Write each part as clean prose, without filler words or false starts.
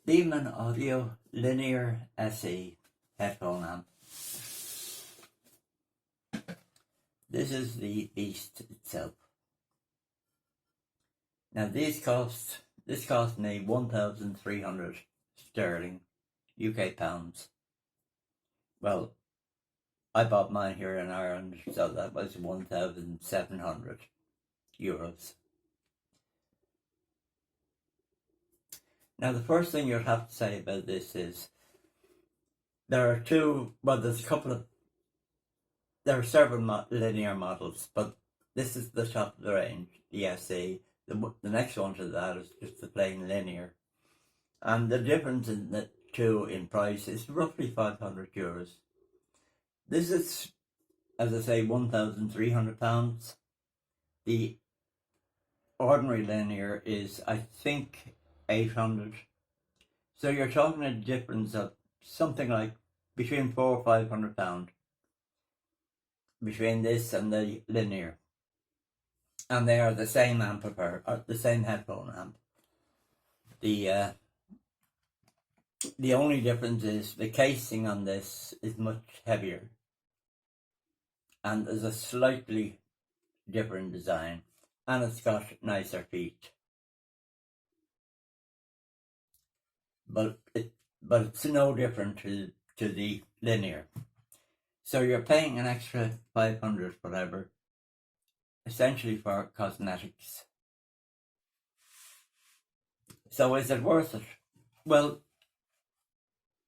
Lehmann Audio Linear SE headphone amp. This is the beast itself. Now this cost me 1,300 sterling, UK pounds. Well, I bought mine here in Ireland, so that was 1,700 euros. Now the first thing you'd have to say about this is there are several linear models, but this is the top of the range, the SE. The next one to that is just the plain linear. And the difference in the two in price is roughly 500 euros. This is, as I say, 1,300 pounds. The ordinary linear is, I think, 800. So you're talking a difference of something like between 400 or 500 pounds between this and the linear. And they are the same amplifier, or the same headphone amp. The only difference is the casing on this is much heavier, and there's a slightly different design, and it's got nicer feet. But it's no different to the linear. So you're paying an extra 500 whatever, essentially for cosmetics. So is it worth it? Well,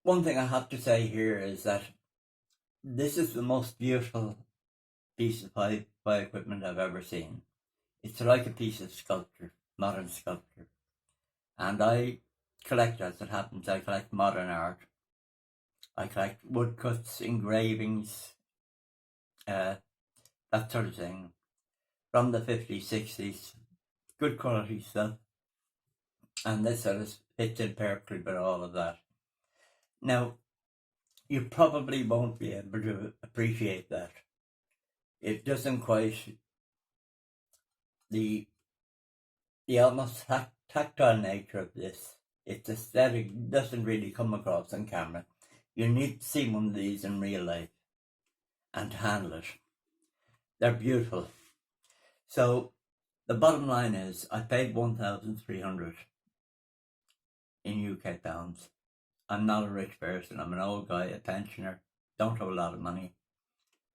one thing I have to say here is that this is the most beautiful piece of hi-fi equipment I've ever seen. It's like a piece of sculpture, modern sculpture. And I collect, as it happens, I collect modern art. I collect woodcuts, engravings, that sort of thing, from the 50s, 60s, good quality stuff. And this sort of fits in perfectly with all of that. Now, you probably won't be able to appreciate that. It doesn't quite, the almost tactile nature of this, its aesthetic doesn't really come across on camera. You need to see one of these in real life and to handle it. They're beautiful. So the bottom line is I paid 1,300 in UK pounds. I'm not a rich person. I'm an old guy, a pensioner, don't have a lot of money.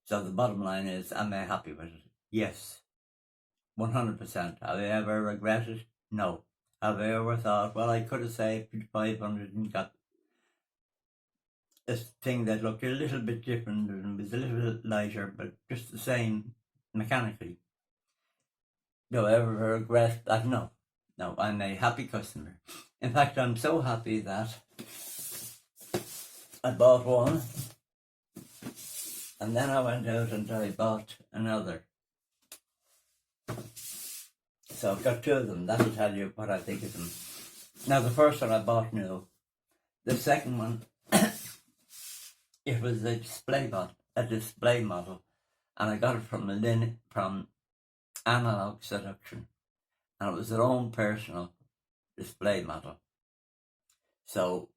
So the bottom line is, am I happy with it? Yes, 100%. Have I ever regretted? No. Have I ever thought, well, I could have saved 500 and got this thing that looked a little bit different and was a little lighter, but just the same mechanically? Do I ever regret that? No. No, I'm a happy customer. In fact, I'm so happy that I bought one, and then I went out and I bought another. So I've got two of them. That'll tell you what I think of them. Now, the first one I bought new. The second one, it was a display model, and I got it from Analog Seduction, and it was their own personal display model. So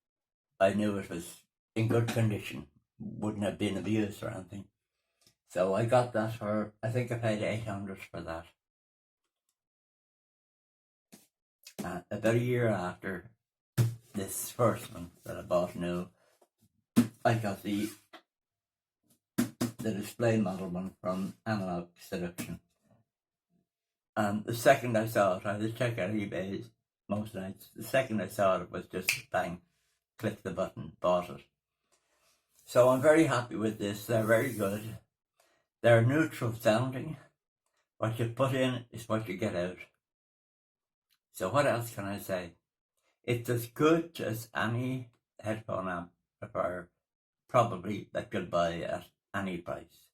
I knew it was in good condition, wouldn't have been abused or anything. So I got that for, I think I paid 800 for that. About a year after this first one that I bought new, I got the display model one from Analog Seduction. And the second I saw it, I just check out eBay most nights. The second I saw it was just bang, click the button, bought it. So I'm very happy with this. They're very good. They're neutral sounding. What you put in is what you get out. So what else can I say? It's as good as any headphone amplifier probably that you'll buy at any price.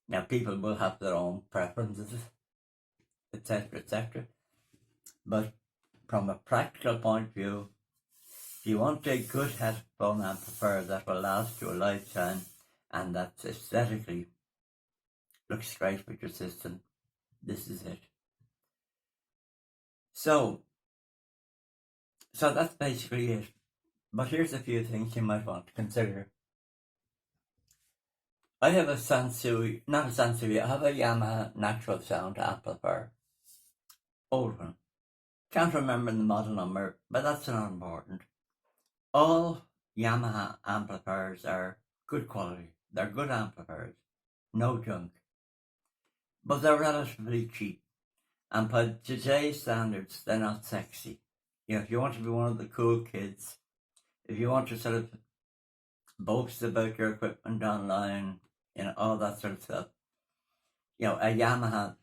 Now people will have their own preferences, etc., etc. But from a practical point of view, if you want a good headphone amplifier that will last you a lifetime and that's aesthetically looks great with your system, this is it. So So that's basically it. But here's a few things you might want to consider. I have a Sansui, not a Sansui, I have a Yamaha natural sound amplifier. Old one. Can't remember the model number, but that's not important. All Yamaha amplifiers are good quality. They're good amplifiers. No junk. But they're relatively cheap. And by today's standards, they're not sexy. If you want to be one of the cool kids, if you want to sort of boast about your equipment online, all that sort of stuff, a Yamaha,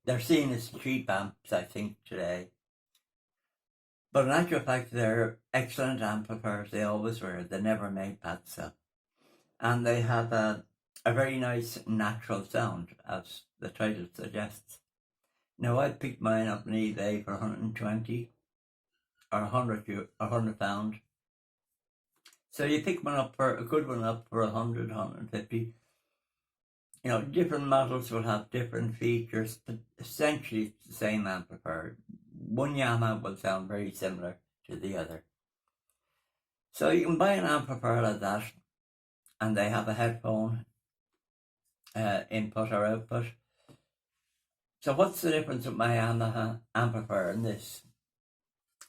they're seen as cheap amps, I think, today. But in actual fact, they're excellent amplifiers. They always were. They never made bad stuff. And they have a very nice natural sound, as the title suggests. Now, I picked mine up on eBay for 120 or 100 pound. So you pick a good one up for 100, 150. Different models will have different features, but essentially it's the same amplifier. One Yamaha will sound very similar to the other. So you can buy an amplifier like that, and they have a headphone input or output. So what's the difference with my Yamaha amplifier and this?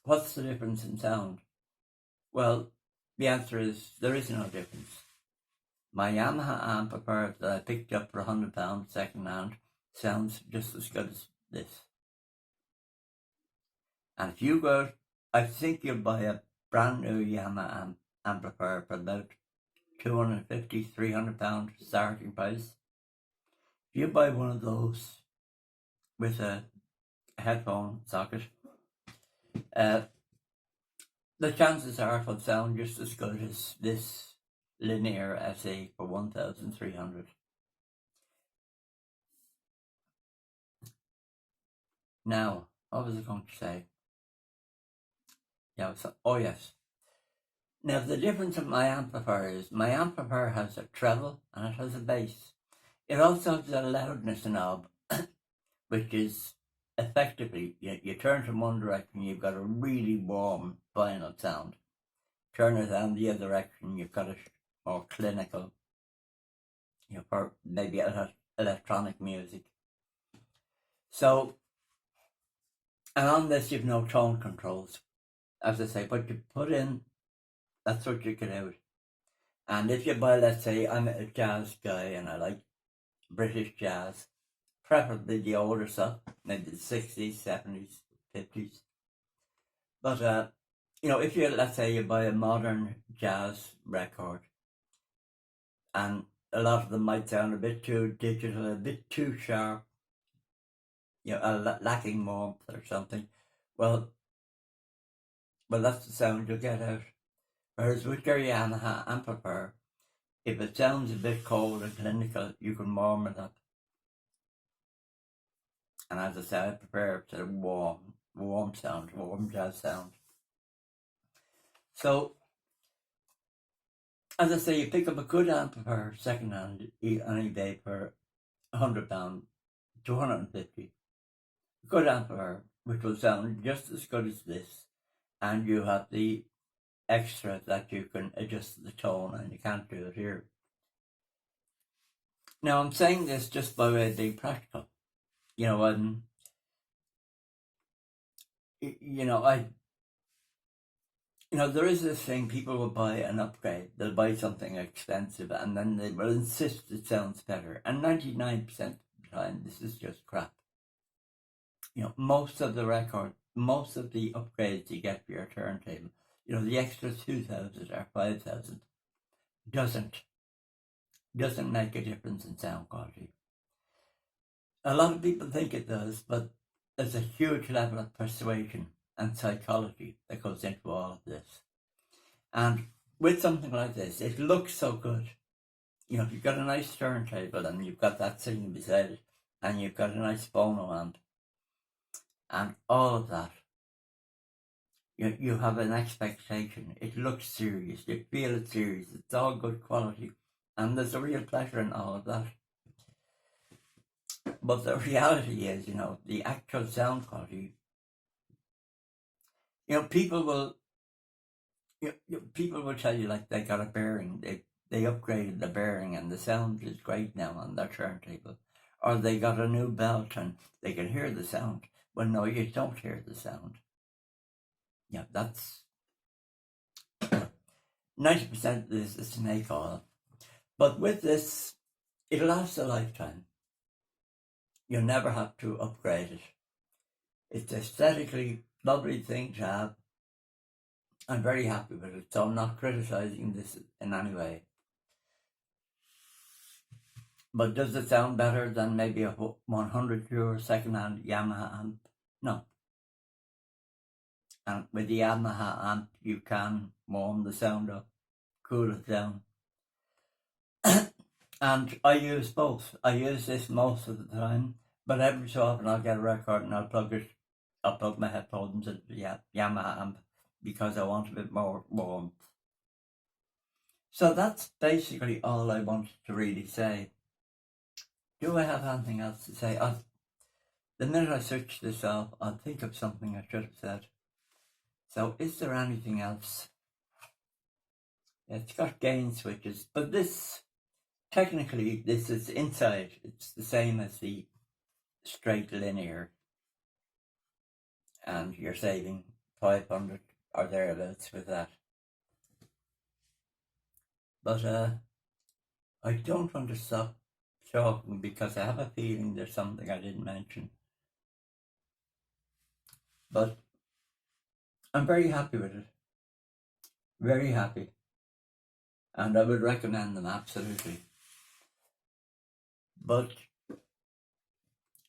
What's the difference in sound? Well, the answer is there is no difference. My Yamaha amplifier that I picked up for £100 second hand sounds just as good as this. And if you go, I think you'll buy a brand new Yamaha amplifier for about £250, £300 starting price. If you buy one of those with a headphone socket, the chances are it will sound just as good as this linear SE for 1,300. Now, what was I going to say? Yes. Now, the difference of my amplifier is my amplifier has a treble and it has a bass. It also has a loudness knob, which is effectively, you turn from one direction, you've got a really warm vinyl sound. Turn it down the other direction, you've got a more clinical, for maybe electronic music. So, and on this you've no tone controls. As I say, what you put in, that's what you get out. And if you buy, let's say, I'm a jazz guy and I like British jazz, preferably the older stuff, maybe the 60s, 70s, 50s. But, if let's say you buy a modern jazz record, and a lot of them might sound a bit too digital, a bit too sharp, lacking warmth or something, well, that's the sound you'll get out. Whereas with your Yamaha amplifier, if it sounds a bit cold and clinical, you can warm it up. And as I said, I prefer sort of warm sound, warm jazz sound. So, as I say, you pick up a good amplifier second hand on eBay for £100 to £150. A good amplifier, which will sound just as good as this, and you have the extra that you can adjust the tone, and you can't do it here. Now, I'm saying this just by way of being practical. There is this thing, people will buy an upgrade, they'll buy something expensive and then they will insist it sounds better. And 99% of the time, this is just crap. Most of the upgrades you get for your turntable, the extra 2,000 or 5,000 doesn't make a difference in sound quality. A lot of people think it does, but there's a huge level of persuasion and psychology that goes into all of this. And with something like this, it looks so good. If you've got a nice turntable and you've got that sitting beside it, and you've got a nice phono amp, and all of that, you have an expectation. It looks serious. You feel it's serious. It's all good quality. And there's a real pleasure in all of that. But the reality is, the actual sound quality, people will people will tell you like they got a bearing, they upgraded the bearing and the sound is great now on their turntable, or they got a new belt and they can hear the sound. Well, no, you don't hear the sound. Yeah, that's 90% of this is snake oil. But with this, it'll last a lifetime. You'll never have to upgrade it. It's aesthetically lovely thing to have. I'm very happy with it, so I'm not criticizing this in any way. But does it sound better than maybe a €100 second-hand Yamaha amp? No. And with the Yamaha amp, you can warm the sound up, cool it down. And I use both. I use this most of the time, but every so often I'll get a record and I'll plug my headphones into the Yamaha amp because I want a bit more warmth. So that's basically all I wanted to really say. Do I have anything else to say? The minute I switch this off, I'll think of something I should have said. So is there anything else? It's got gain switches, but technically this is inside. It's the same as the straight linear. And you're saving 500 or thereabouts with that. But I don't want to stop talking because I have a feeling there's something I didn't mention. But I'm very happy with it. Very happy. And I would recommend them absolutely. But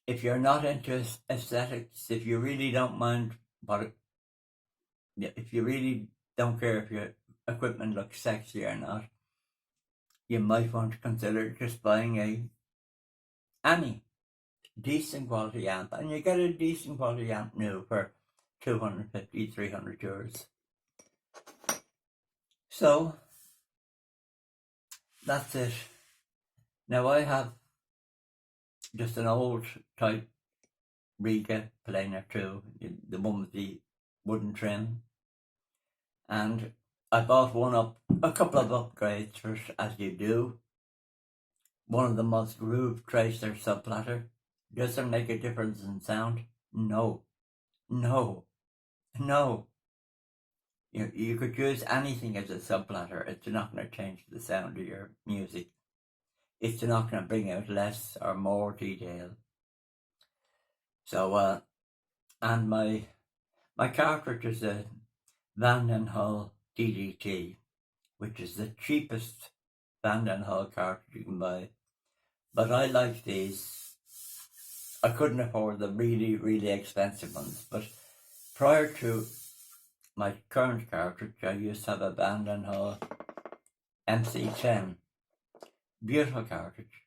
if you're not into aesthetics, if you really don't mind if you really don't care if your equipment looks sexy or not, you might want to consider just buying any decent quality amp, and you get a decent quality amp new for €250-300. So that's it. Now I have just an old type Riga Planer 2, the one with the wooden trim, and I bought a couple of upgrades for, as you do. One of them was Groove Tracer Subplatter. Does it make a difference in sound? No. You could use anything as a subplatter. It's not going to change the sound of your music. It's not going to bring out less or more detail. So, and my cartridge is a Van den Hul DDT, which is the cheapest Van den Hul cartridge you can buy. But I like these. I couldn't afford the really, really expensive ones. But prior to my current cartridge, I used to have a Van den Hul MC10. Beautiful cartridge.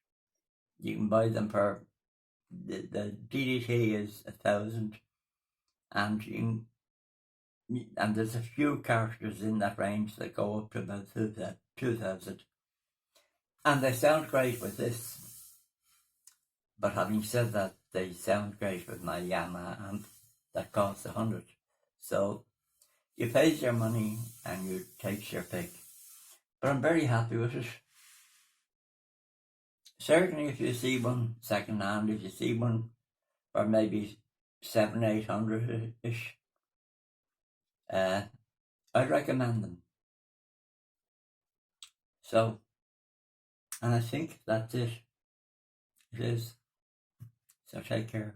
You can buy them for the DDT is 1,000, and there's a few cartridges in that range that go up to about 2,000, and they sound great with this. But having said that, they sound great with my Yamaha amp that costs 100. So you pay your money and you take your pick. But I'm very happy with it. Certainly if you see one second hand, if you see one for maybe 700-800-ish, I'd recommend them. So, and I think that's it. It is. So take care.